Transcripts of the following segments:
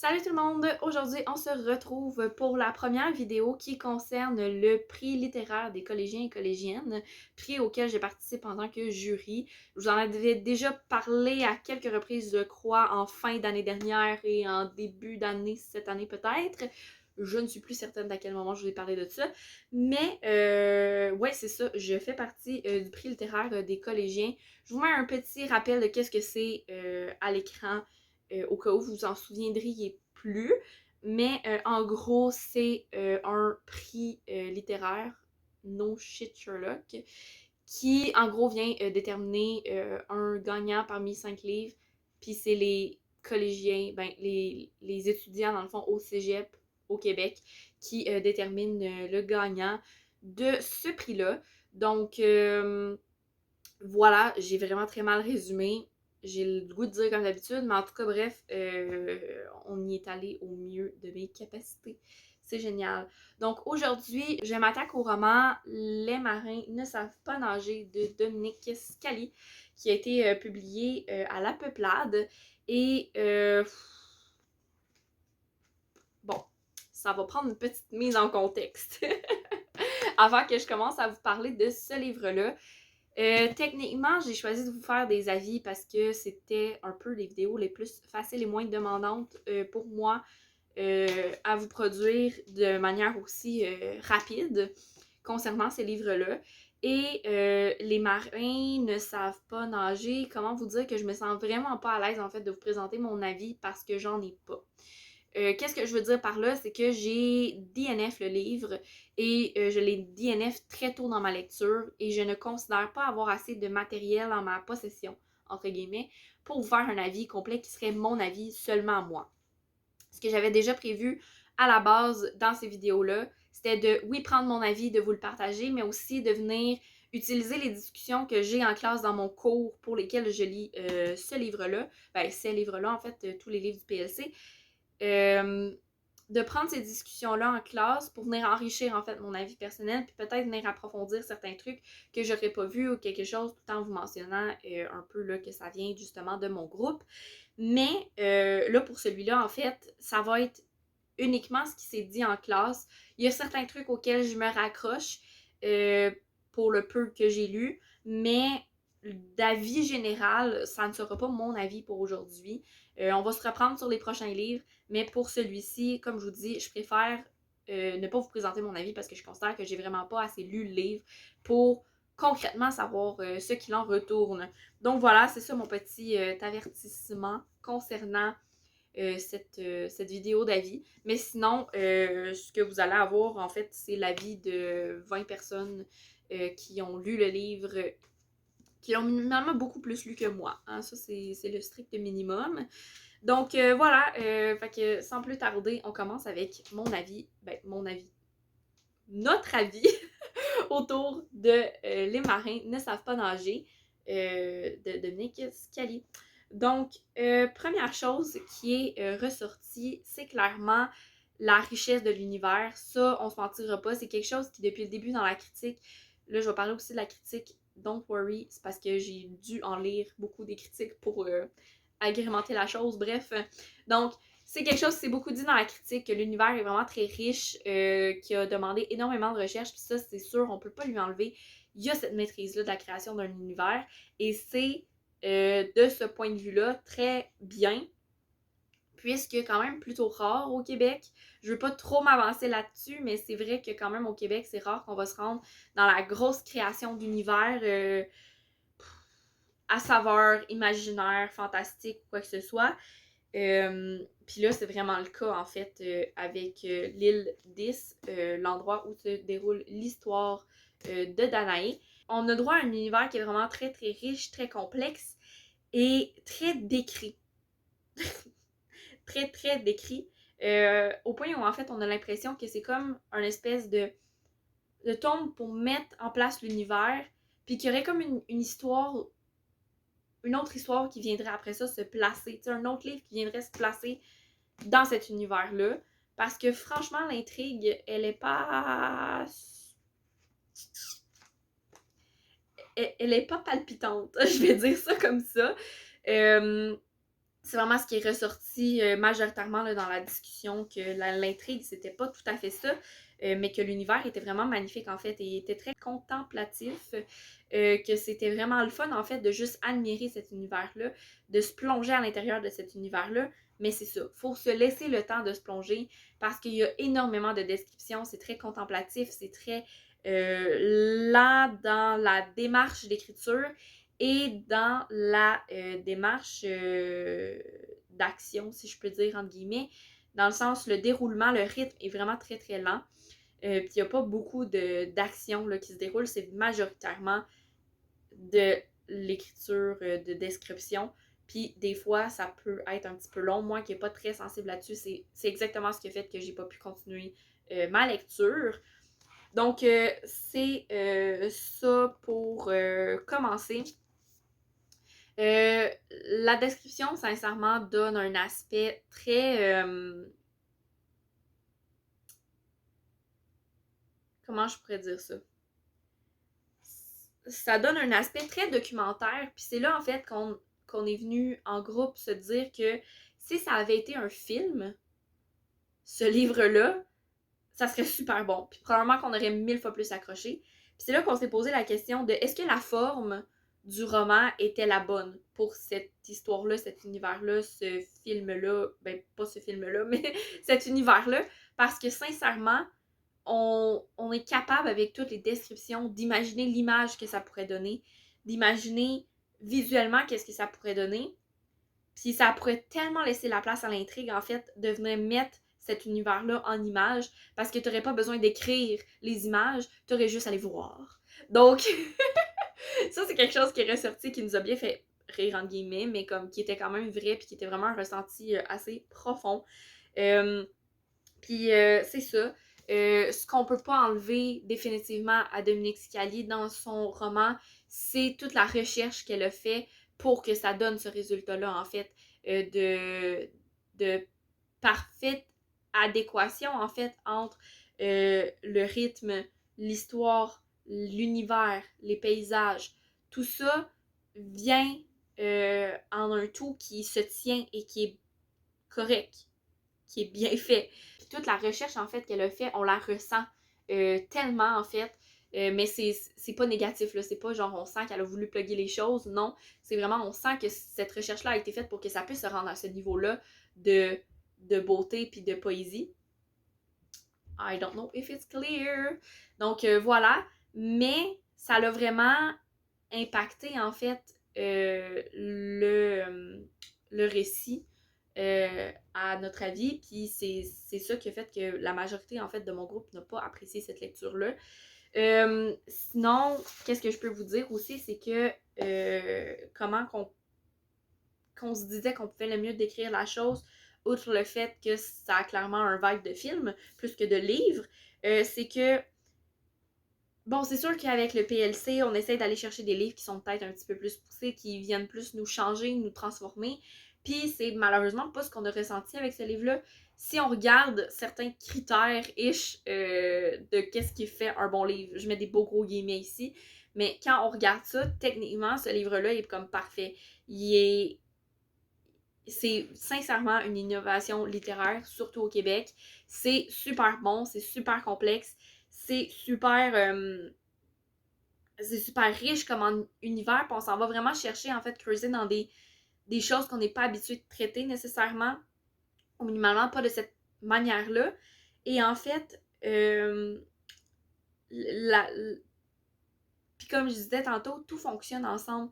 Salut tout le monde! Aujourd'hui, on se retrouve pour la première vidéo qui concerne le prix littéraire des collégiens et collégiennes, prix auquel je participe en tant que jury. Je vous en avais déjà parlé à quelques reprises, je crois, en fin d'année dernière et en début d'année, cette année peut-être. Je ne suis plus certaine d'à quel moment je vous ai parlé de ça. Mais, ouais, c'est ça. Je fais partie du prix littéraire des collégiens. Je vous mets un petit rappel de qu'est-ce que c'est à l'écran au cas où vous vous en souviendriez plus. Mais en gros, c'est un prix littéraire, No Shit Sherlock, qui en gros vient déterminer un gagnant parmi 5 livres. Puis c'est les collégiens, ben les étudiants dans le fond au cégep au Québec qui déterminent le gagnant de ce prix-là. Donc voilà, j'ai vraiment très mal résumé. J'ai le goût de dire comme d'habitude, mais en tout cas, bref, on y est allé au mieux de mes capacités. C'est génial. Donc aujourd'hui, je m'attaque au roman Les marins ne savent pas nager de Dominique Scali, qui a été publié à La Peuplade. Et bon, ça va prendre une petite mise en contexte avant que je commence à vous parler de ce livre-là. Techniquement, j'ai choisi de vous faire des avis parce que c'était un peu les vidéos les plus faciles et moins demandantes pour moi à vous produire de manière aussi rapide concernant ces livres-là. Et les marins ne savent pas nager. Comment vous dire que je me sens vraiment pas à l'aise en fait de vous présenter mon avis parce que j'en ai pas. Qu'est-ce que je veux dire par là? C'est que j'ai DNF le livre et je l'ai DNF très tôt dans ma lecture et je ne considère pas avoir assez de matériel en ma possession, entre guillemets, pour vous faire un avis complet qui serait mon avis seulement à moi. Ce que j'avais déjà prévu à la base dans ces vidéos-là, c'était de, oui, prendre mon avis, de vous le partager, mais aussi de venir utiliser les discussions que j'ai en classe dans mon cours pour lesquels je lis ce livre-là, ben ces livres-là, en fait, tous les livres du PLC, euh, de prendre ces discussions-là en classe pour venir enrichir en fait mon avis personnel, puis peut-être venir approfondir certains trucs que j'aurais pas vu ou quelque chose, tout en vous mentionnant un peu là, que ça vient justement de mon groupe. Mais là, pour celui-là, en fait, ça va être uniquement ce qui s'est dit en classe. Il y a certains trucs auxquels je me raccroche euh, pour le peu que j'ai lu, mais d'avis général, ça ne sera pas mon avis pour aujourd'hui. On va se reprendre sur les prochains livres, mais pour celui-ci, comme je vous dis, je préfère ne pas vous présenter mon avis parce que je considère que j'ai vraiment pas assez lu le livre pour concrètement savoir ce qu'il en retourne. Donc voilà, c'est ça mon petit avertissement concernant cette vidéo d'avis. Mais sinon, ce que vous allez avoir, en fait, c'est l'avis de 20 personnes qui ont lu le livre, qui l'ont minimalement beaucoup plus lu que moi. Hein? Ça, c'est le strict minimum. Donc voilà, fait que sans plus tarder, on commence avec mon avis. Ben, mon avis. Notre avis autour de Les marins ne savent pas nager de Dominique Scali. Donc, première chose qui est ressortie, c'est clairement la richesse de l'univers. Ça, on se mentira pas, c'est quelque chose qui, depuis le début dans la critique, là, je vais parler aussi de la critique Don't Worry, c'est parce que j'ai dû en lire beaucoup des critiques pour agrémenter la chose, bref. Donc, c'est quelque chose qui s'est beaucoup dit dans la critique, que l'univers est vraiment très riche, qui a demandé énormément de recherche, puis ça, c'est sûr, on peut pas lui enlever. Il y a cette maîtrise-là de la création d'un univers, et c'est de ce point de vue-là très bien, puisque quand même plutôt rare au Québec. Je veux pas trop m'avancer là-dessus, mais c'est vrai que quand même au Québec, c'est rare qu'on va se rendre dans la grosse création d'univers à saveur imaginaire, fantastique, quoi que ce soit. Puis là, c'est vraiment le cas, en fait, avec l'île 10, l'endroit où se déroule l'histoire de Danae. On a droit à un univers qui est vraiment très, très riche, très complexe et très décrit. Très, très décrit. Au point où, en fait, on a l'impression que c'est comme un espèce de tombe pour mettre en place l'univers, puis qu'il y aurait comme une histoire, une autre histoire qui viendrait après ça se placer, un autre livre qui viendrait se placer dans cet univers-là. Parce que franchement, l'intrigue, elle est pas. Elle est pas palpitante. Je vais dire ça comme ça. c'est vraiment ce qui est ressorti majoritairement là, dans la discussion, que l'intrigue, c'était pas tout à fait ça, mais que l'univers était vraiment magnifique en fait, et était très contemplatif, que c'était vraiment le fun en fait de juste admirer cet univers-là, de se plonger à l'intérieur de cet univers-là, mais c'est ça, faut se laisser le temps de se plonger, parce qu'il y a énormément de descriptions, c'est très contemplatif, c'est très lent dans la démarche d'écriture, et dans la démarche d'action, si je peux dire, entre guillemets, dans le sens, le déroulement, le rythme est vraiment très très lent. Puis il n'y a pas beaucoup d'action qui se déroule, c'est majoritairement de l'écriture, de description. Puis des fois, ça peut être un petit peu long. Moi qui n'ai pas très sensible là-dessus, c'est exactement ce qui a fait que j'ai pas pu continuer ma lecture. Donc, c'est ça pour commencer. La description, sincèrement, donne un aspect très... comment je pourrais dire ça? Ça donne un aspect très documentaire, puis c'est là, en fait, qu'on est venu en groupe se dire que si ça avait été un film, ce livre-là, ça serait super bon. Puis probablement qu'on aurait 1000 fois plus accroché. Puis c'est là qu'on s'est posé la question de est-ce que la forme du roman était la bonne pour cette histoire-là, cet univers-là, ce film-là, ben pas ce film-là, mais cet univers-là, parce que sincèrement, on est capable avec toutes les descriptions d'imaginer l'image que ça pourrait donner, d'imaginer visuellement qu'est-ce que ça pourrait donner, puis ça pourrait tellement laisser la place à l'intrigue, en fait, de venir mettre cet univers-là en images, parce que tu n'aurais pas besoin d'écrire les images, tu aurais juste à les voir. Donc, ça, c'est quelque chose qui est ressorti, qui nous a bien fait rire, entre guillemets, mais comme qui était quand même vrai, puis qui était vraiment un ressenti assez profond. Puis c'est ça. Ce qu'on peut pas enlever définitivement à Dominique Scalier dans son roman, c'est toute la recherche qu'elle a fait pour que ça donne ce résultat-là, en fait, de parfaite adéquation, en fait, entre le rythme, l'histoire, l'univers, les paysages. Tout ça vient en un tout qui se tient et qui est correct, qui est bien fait. Puis toute la recherche, en fait, qu'elle a fait, on la ressent tellement, en fait. Mais c'est pas négatif, là. C'est pas genre on sent qu'elle a voulu plugger les choses. Non, c'est vraiment on sent que cette recherche-là a été faite pour que ça puisse se rendre à ce niveau-là de beauté puis de poésie. I don't know if it's clear. Donc voilà. Mais ça l'a vraiment impacté, en fait, le récit à notre avis, puis c'est ça qui a fait que la majorité, en fait, de mon groupe n'a pas apprécié cette lecture-là. Sinon, qu'est-ce que je peux vous dire aussi, c'est que comment qu'on se disait qu'on pouvait le mieux décrire la chose, outre le fait que ça a clairement un vibe de film, plus que de livre, c'est que bon, c'est sûr qu'avec le PLC, on essaie d'aller chercher des livres qui sont peut-être un petit peu plus poussés, qui viennent plus nous changer, nous transformer. Puis c'est malheureusement pas ce qu'on a ressenti avec ce livre-là. Si on regarde certains critères-ish de qu'est-ce qui fait un bon livre, je mets des beaux gros guillemets ici, mais quand on regarde ça, techniquement, ce livre-là est comme parfait. C'est sincèrement une innovation littéraire, surtout au Québec. C'est super bon, c'est super complexe, c'est super... c'est super riche comme univers, puis on s'en va vraiment chercher, en fait, creuser dans des choses qu'on n'est pas habitué de traiter nécessairement, ou minimalement pas de cette manière-là. Et en fait, la, puis comme je disais tantôt, tout fonctionne ensemble.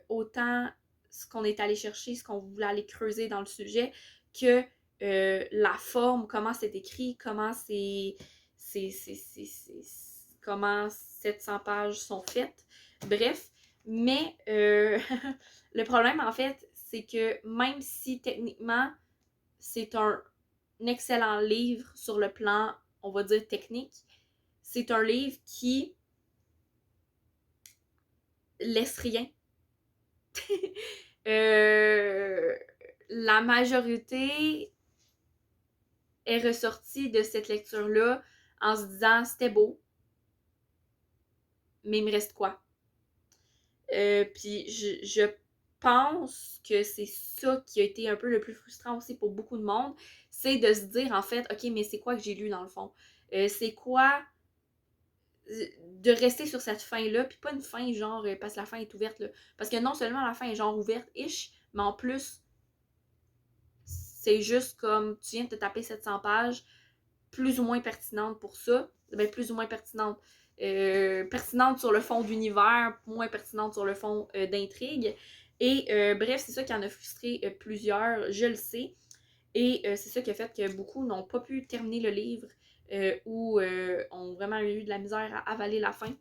Autant ce qu'on est allé chercher, ce qu'on voulait aller creuser dans le sujet, que la forme, comment c'est écrit, comment comment 700 pages sont faites. Bref, mais le problème, en fait, c'est que même si techniquement, c'est un excellent livre sur le plan, on va dire, technique, c'est un livre qui laisse rien. La majorité est ressortie de cette lecture-là en se disant c'était beau, mais il me reste quoi? Puis je pense que c'est ça qui a été un peu le plus frustrant aussi pour beaucoup de monde, c'est de se dire en fait, ok, mais c'est quoi que j'ai lu dans le fond? C'est quoi de rester sur cette fin-là, puis pas une fin genre parce que la fin est ouverte, là. Parce que non seulement la fin est genre ouverte-ish, mais en plus, c'est juste comme tu viens de te taper 700 pages, plus ou moins pertinente pour ça, ben plus ou moins pertinente. Pertinente sur le fond d'univers, moins pertinente sur le fond d'intrigue. Et bref, c'est ça qui en a frustré plusieurs, je le sais. Et c'est ça qui a fait que beaucoup n'ont pas pu terminer le livre ou ont vraiment eu de la misère à avaler la fin,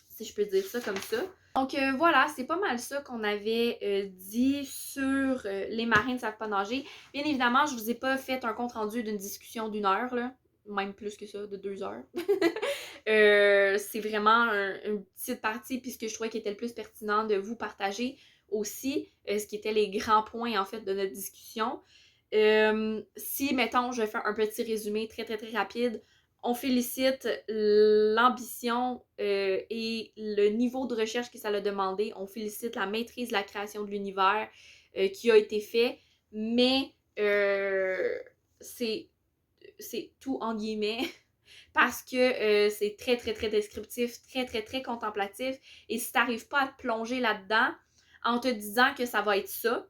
si je peux dire ça comme ça. Donc voilà, c'est pas mal ça qu'on avait dit sur les marins ne savent pas nager. Bien évidemment, je vous ai pas fait un compte rendu d'une discussion d'une heure, là. Même plus que ça, de 2 heures. C'est vraiment une petite partie, puis ce que je trouvais qui était le plus pertinent de vous partager aussi, ce qui étaient les grands points en fait de notre discussion. Si, mettons, je fais un petit résumé très très très rapide, on félicite l'ambition et le niveau de recherche que ça a demandé. On félicite la maîtrise de la création de l'univers qui a été fait, mais c'est tout en guillemets parce que c'est très très très descriptif, très très très contemplatif. Et si t'arrives pas à te plonger là-dedans en te disant que ça va être ça,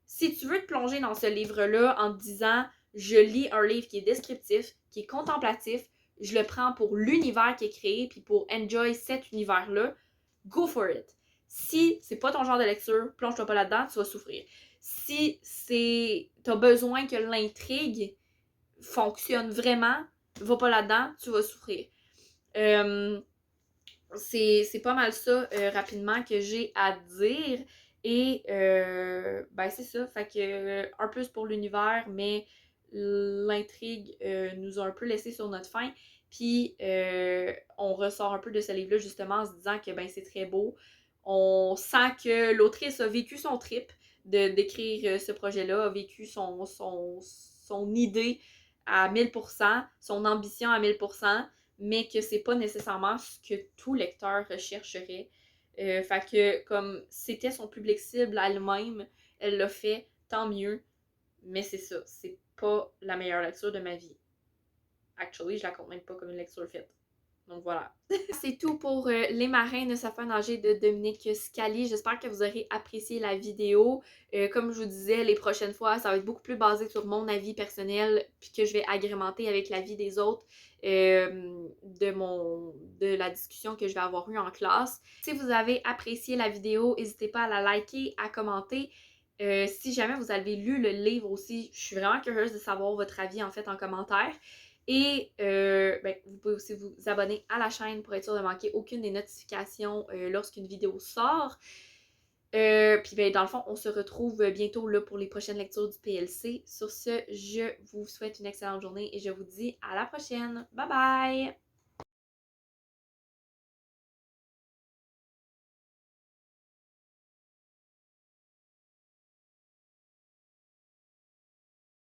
si tu veux te plonger dans ce livre-là en te disant je lis un livre qui est descriptif, qui est contemplatif, je le prends pour l'univers qui est créé, puis pour enjoy cet univers-là, go for it. Si c'est pas ton genre de lecture, plonge-toi pas là-dedans, tu vas souffrir. Si t'as besoin que l'intrigue fonctionne vraiment, va pas là-dedans, tu vas souffrir. C'est pas mal ça rapidement que j'ai à dire. Et ben c'est ça. Fait que un plus pour l'univers, mais l'intrigue nous a un peu laissé sur notre faim. Puis on ressort un peu de ce livre-là justement en se disant que ben c'est très beau. On sent que l'autrice a vécu son trip d'écrire ce projet-là, a vécu son idée à 1000%, son ambition à 1000%, mais que c'est pas nécessairement ce que tout lecteur rechercherait. Fait que comme c'était son public cible elle-même, elle l'a fait, tant mieux. Mais c'est ça, c'est pas la meilleure lecture de ma vie. Actually, je la compte même pas comme une lecture faite. Donc voilà. C'est tout pour Les marins ne savent pas nager de Dominique Scali. J'espère que vous aurez apprécié la vidéo. Comme je vous disais, les prochaines fois, ça va être beaucoup plus basé sur mon avis personnel, puis que je vais agrémenter avec l'avis des autres de la discussion que je vais avoir eue en classe. Si vous avez apprécié la vidéo, n'hésitez pas à la liker, à commenter. Si jamais vous avez lu le livre aussi, je suis vraiment curieuse de savoir votre avis en fait en commentaire. Et ben, vous pouvez aussi vous abonner à la chaîne pour être sûr de manquer aucune des notifications lorsqu'une vidéo sort. Puis ben, dans le fond, on se retrouve bientôt là, pour les prochaines lectures du PLC. Sur ce, je vous souhaite une excellente journée et je vous dis à la prochaine. Bye bye!